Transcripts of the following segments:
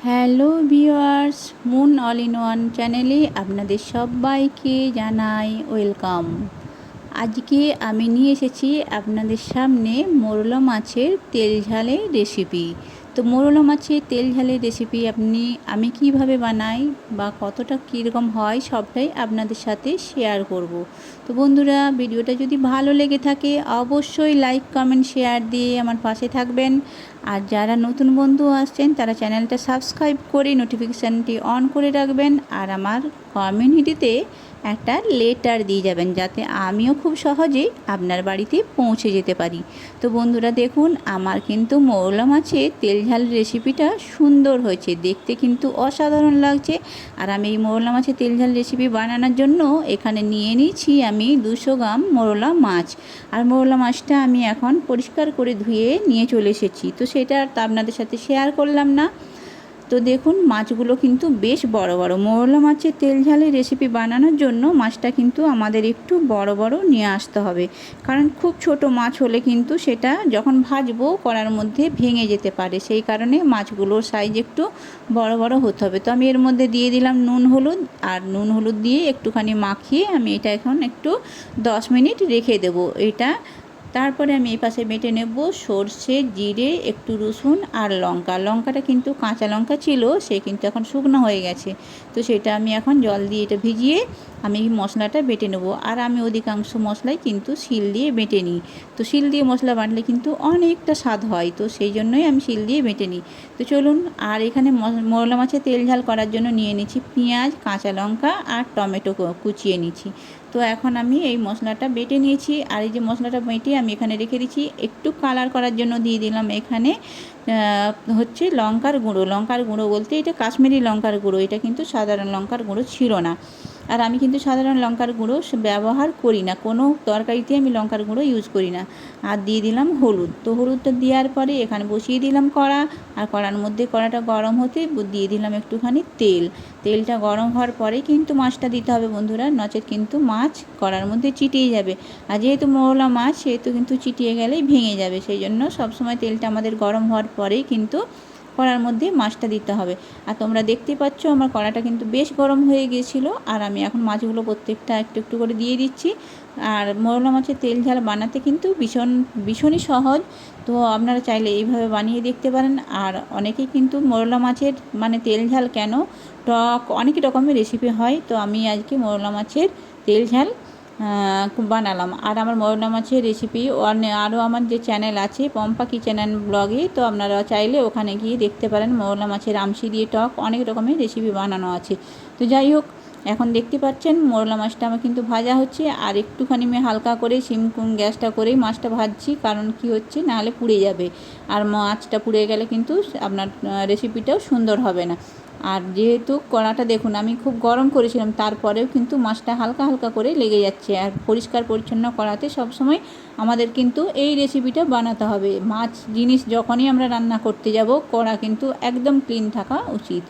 Hello viewers, moon all in one চ্যানেলে আপনাদের সবাইকে জানাই ওয়েলকাম। আজকে আমি নিয়ে এসেছি আপনাদের সামনে মোরলা মাছের তেল ঝালের রেসিপি। তো মোরলা মাছের তেল ঝালের রেসিপি আমি কিভাবে বানাই বা কতটা কীরকম হয় সবটাই আপনাদের সাথে শেয়ার করব। তো বন্ধুরা, ভিডিওটা যদি ভালো লেগে থাকে অবশ্যই লাইক কমেন্ট শেয়ার দিয়ে আমার পাশে থাকবেন। আর যারা নতুন বন্ধু আসছেন তারা চ্যানেলটা সাবস্ক্রাইব করে নোটিফিকেশানটি অন করে রাখবেন। আর আমার কমিউনিটিতে একটা লেটার দিয়ে যাবেন, যাতে আমিও খুব সহজেই আপনার বাড়িতে পৌঁছে যেতে পারি। তো বন্ধুরা দেখুন, আমার কিন্তু মোরলা মাছের তেল ঝাল রেসিপিটা সুন্দর হয়েছে, দেখতে কিন্তু অসাধারণ লাগছে। আর আমি এই মোরলা মাছের তেল ঝাল রেসিপি বানানোর জন্য এখানে নিয়ে নিয়েছি আমি 200 গ্রাম মোরলা মাছ। আর মোরলা মাছটা আমি এখন পরিষ্কার করে ধুয়ে নিয়ে চলে এসেছি, তো সেটা আর আপনাদের সাথে শেয়ার করলাম না। তো দেখুন, মাছগুলো কিন্তু বেশ বড় বড়। মোরলা মাছের তেল ঝালের রেসিপি বানানোর জন্য মাছটা কিন্তু আমাদের একটু বড় বড় নিয়ে আসতে হবে, কারণ খুব ছোট মাছ হলে কিন্তু সেটা যখন ভাজবো কড়ার মধ্যে ভেঙে যেতে পারে। সেই কারণে মাছগুলোর সাইজ একটু বড় বড় হতে হবে। তো আমি এর মধ্যে দিয়ে দিলাম নুন হলুদ, আর নুন হলুদ দিয়ে একটুখানি মাখিয়ে আমি এটা এখন একটু 10 মিনিট রেখে দেবো এটা। তারপরে আমি এই পাশে বেটে নেব সর্ষে, জিরে, একটু রসুন আর লঙ্কাটা কিন্তু কাঁচা লঙ্কা ছিল, সে কিন্তু এখন শুকনো হয়ে গেছে। তো সেটা আমি এখন জল দিয়ে এটা ভিজিয়ে আমি মশলাটা বেটে নেব। আর আমি অধিকাংশ মশলাই কিন্তু শিল দিয়ে বেটে নিই। তো শিল দিয়ে মশলা বাটলে কিন্তু অনেকটা স্বাদ হয়, তো সেই জন্যই আমি শিল দিয়ে বেটে নিই। তো চলুন, আর এখানে মোরলা মাছের তেল ঝাল করার জন্য নিয়ে নিচ্ছি পেঁয়াজ, কাঁচা লঙ্কা আর টমেটো কুচিয়ে নিচ্ছি। তো এখন আমি এই মশলাটা বেটে নিয়েছি, আর এই যে মশলাটা বেটে আমি এখানে রেখে দিচ্ছি। একটু কালার করার জন্য দিয়ে দিলাম এখানে হচ্ছে লঙ্কার গুঁড়ো বলতে এটা কাশ্মীরি লঙ্কার গুঁড়ো, এটা কিন্তু সাধারণ লঙ্কার গুঁড়ো ছিল না। আর আমি কিন্তু সাধারণ লঙ্কার গুঁড়ো ব্যবহার করি না, কোনো তরকারিতে আমি লঙ্কার গুঁড়ো ইউজ করি না। আর দিয়ে দিলাম হলুদ। তো হলুদটা দেওয়ার পরে এখানে বসিয়ে দিলাম কড়া, আর কড়ার মধ্যে কড়াটা গরম হতে দিয়ে দিলাম একটুখানি তেল। তেলটা গরম হওয়ার পরেই কিন্তু মাছটা দিতে হবে বন্ধুরা, নচেত কিন্তু মাছ কড়ার মধ্যে চিটিয়ে যাবে। আর যেহেতু মোরলা মাছ, সেহেতু কিন্তু চিটিয়ে গেলেই ভেঙে যাবে। সেই জন্য সবসময় তেলটা আমাদের গরম হওয়ার পরেই কিন্তু কড়ার মধ্যে মাছটা দিতে হবে। আর তোমরা দেখতে পাচ্ছ আমার কড়াটা কিন্তু বেশ গরম হয়ে গিয়েছিলো। আর আমি এখন মাছগুলো প্রত্যেকটা একটু একটু করে দিয়ে দিচ্ছি। আর মোরলা মাছের তেল ঝাল বানাতে কিন্তু ভীষণই সহজ। তো আপনারা চাইলে এইভাবে বানিয়ে দেখতে পারেন। আর অনেকেই কিন্তু মোরলা মাছের তেল ঝাল কেন, টক অনেক রকমের রেসিপি হয়। তো আমি আজকে মোরলা মাছের তেল ঝাল বানালাম। আর আমার মোরলা মাছের রেসিপি আরও আমার যে চ্যানেল আছে পম্পা কিচেন অ্যান্ড ব্লগে, তো আপনারা চাইলে ওখানে গিয়ে দেখতে পারেন। মোরলা মাছের আমশি দিয়ে টক অনেক রকমের রেসিপি বানানো আছে। তো যাই হোক, এখন দেখতে পাচ্ছেন মোরলা মাছটা আমার কিন্তু ভাজা হচ্ছে। আর একটুখানি আমি হালকা করে গ্যাসটা করেই মাছটা ভাজছি, কারণ কি হচ্ছে, নাহলে পুড়ে যাবে। আর মাছটা পুড়ে গেলে কিন্তু আপনার রেসিপিটাও সুন্দর হবে না। আর যেহেতু কড়াটা দেখুন আমি খুব গরম করেছিলাম, তারপরেও কিন্তু মাছটা হালকা হালকা করে লেগে যাচ্ছে। আর পরিষ্কার পরিচ্ছন্ন কড়াতে সবসময় আমাদের কিন্তু এই রেসিপিটা বানাতে হবে। মাছ জিনিস যখনই আমরা রান্না করতে যাব, কড়া কিন্তু একদম ক্লিন থাকা উচিত।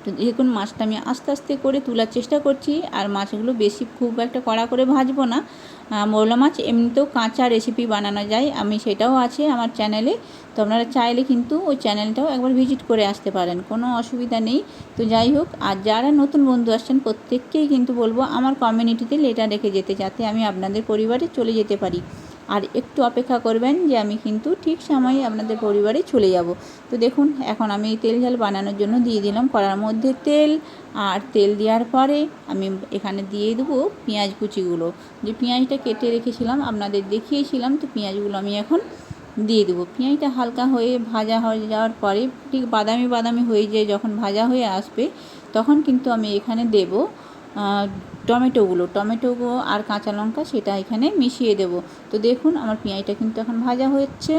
তো দেখুন, মাছটা আমি আস্তে আস্তে করে তোলার চেষ্টা করছি। আর মাছগুলো বেশি খুব একটা কড়া করে ভাজবো না। মোরলা মাছ এমনিতেও কাঁচা রেসিপি বানানো যায়, আমি সেটাও আছে আমার চ্যানেলে। তো আপনারা চাইলে কিন্তু ওই চ্যানেলটাও একবার ভিজিট করে আসতে পারেন, কোনো অসুবিধা নেই। তো যাই হোক, আর যারা নতুন বন্ধু আসছেন প্রত্যেককেই কিন্তু বলবো আমার কমিউনিটিতে লেটার রেখে যেতে, যাতে আমি আপনাদের পরিবারে চলে যেতে পারি। আর একটু অপেক্ষা করবেন যে আমি কিন্তু ঠিক সময়ে আপনাদের পরিবারে চলে যাব। তো দেখুন, এখন আমি তেল ঝাল বানানোর জন্য দিয়ে দিলাম কড়ার মধ্যে তেল। আর তেল দেওয়ার পরে আমি এখানে দিয়ে দেবো পেঁয়াজ কুচিগুলো। যে পেঁয়াজটা কেটে রেখেছিলাম আপনাদের দেখিয়েছিলাম, তো পেঁয়াজগুলো আমি এখন দিয়ে দেবো। পেঁয়াজটা হালকা হয়ে ভাজা হয়ে যাওয়ার পরে ঠিক বাদামি বাদামি হয়ে যায়, যখন ভাজা হয়ে আসবে তখন কিন্তু আমি এখানে দেবো টমেটোগুলো আর কাঁচা লঙ্কা, সেটা এখানে মিশিয়ে দেব। তো দেখুন, আমার পেঁয়াজটা কিন্তু এখন ভাজা হচ্ছে।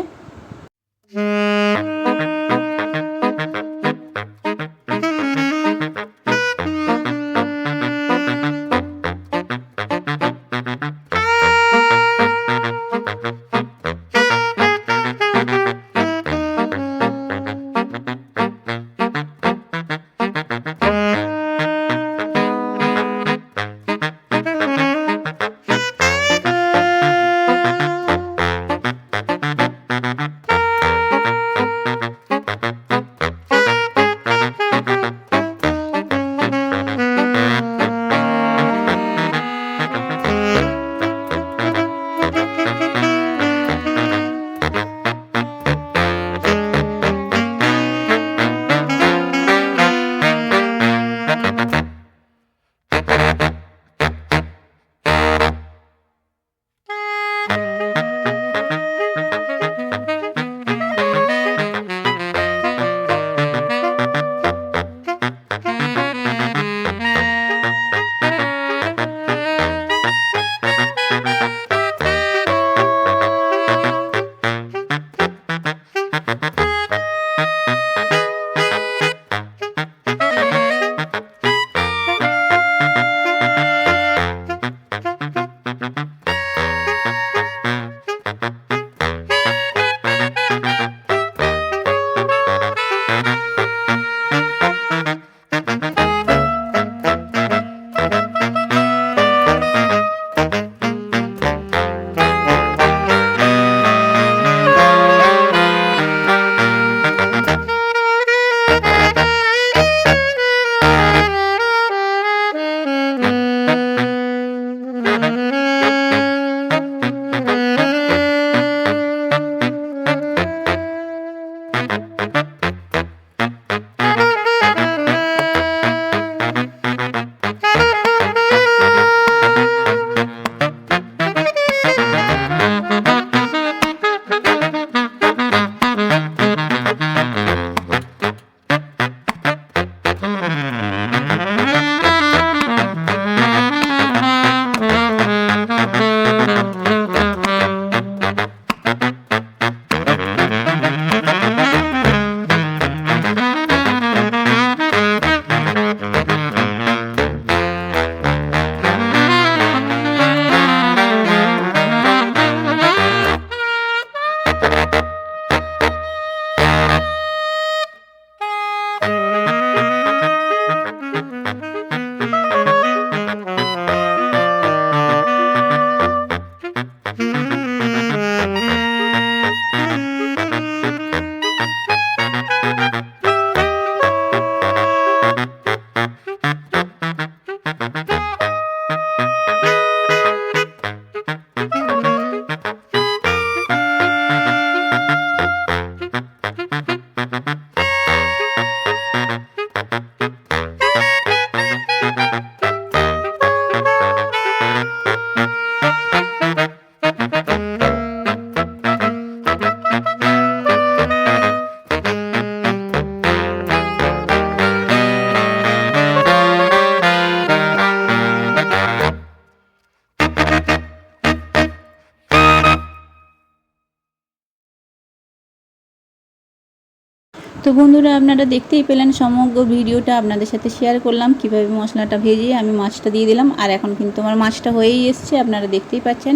তো বন্ধুরা, আপনারা দেখতেই পেলেন সমগ্র ভিডিওটা আপনাদের সাথে শেয়ার করলাম কিভাবে মশলাটা ভেজে আমি মাছটা দিয়ে দিলাম। আর এখন কিন্তু আমার মাছটা হয়েই এসছে, আপনারা দেখতেই পাচ্ছেন।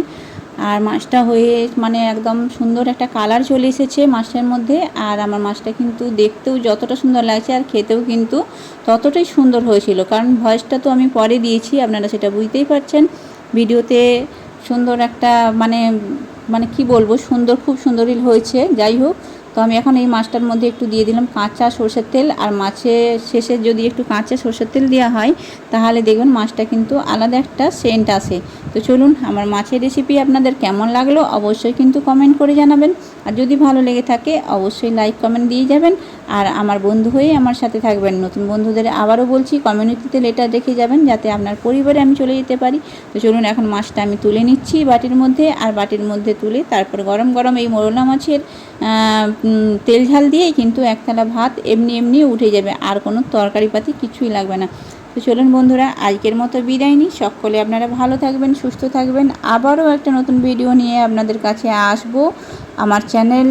আর মাছটা হয়ে মানে একদম সুন্দর একটা কালার চলে এসেছে মাছের মধ্যে। আর আমার মাছটা কিন্তু দেখতেও যতটা সুন্দর লাগছে আর খেতেও কিন্তু ততটাই সুন্দর হয়েছিল, কারণ ভয়েসটা তো আমি পরে দিয়েছি, আপনারা সেটা বুঝতেই পারছেন। ভিডিওতে সুন্দর একটা মানে কি বলবো, সুন্দর, খুব সুন্দরই হয়েছে। যাই হোক, তো আমি এখন এই মাছটার মধ্যে একটু দিয়ে দিলাম কাঁচা সরষের তেল। আর মাছের শেষে যদি একটু কাঁচা সরষের তেল দেওয়া হয় তাহলে দেখবেন মাছটা কিন্তু আলাদা একটা সেন্ট আসে। তো চলুন, আমার মাছের রেসিপি আপনাদের কেমন লাগলো অবশ্যই কিন্তু কমেন্ট করে জানাবেন। আর যদি ভালো লেগে থাকে অবশ্যই লাইক কমেন্ট দিয়ে যাবেন। আর আমার বন্ধু হয়ে আমার সাথে থাকবেন। নতুন বন্ধুদের আবারও বলছি, কমিউনিটিতে লেটার রেখে যাবেন যাতে আপনার পরিবারে আমি চলে যেতে পারি। তো চলুন, এখন মাছটা আমি তুলে নিচ্ছি বাটির মধ্যে। আর বাটির মধ্যে তুলে তারপর গরম গরম এই মোরলা মাছের তেল ঝাল দিয়েই কিন্তু এক থালা ভাত এমনি উঠে যাবে, আর কোনো তরকারিপাতি কিছুই লাগবে না। তো চলুন বন্ধুরা, আজকের মতো বিদায় নিই। সকলে আপনারা ভালো থাকবেন, সুস্থ থাকবেন। আবারও একটা নতুন ভিডিও নিয়ে আপনাদের কাছে আসবো। আমার চ্যানেল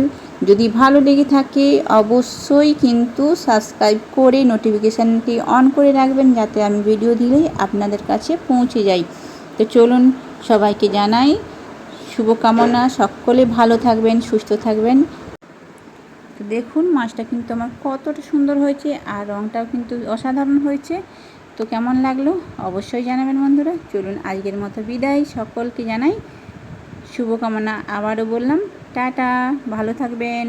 যদি ভালো লেগে থাকে অবশ্যই কিন্তু সাবস্ক্রাইব করে নোটিফিকেশানটি অন করে রাখবেন যাতে আমি ভিডিও দিলেই আপনাদের কাছে পৌঁছে যাই। তো চলুন, সবাইকে জানাই শুভকামনা, সকলে ভালো থাকবেন, সুস্থ থাকবেন। তো দেখুন, মাছটা কিন্তু আমার কতটা সুন্দর হয়েছে আর রঙটাও কিন্তু অসাধারণ হয়েছে। তো কেমন লাগলো অবশ্যই জানাবেন বন্ধুরা। চলুন, আজকের মতো বিদায়, সকলকে জানাই শুভকামনা। আবারও বললাম টাটা, ভালো থাকবেন।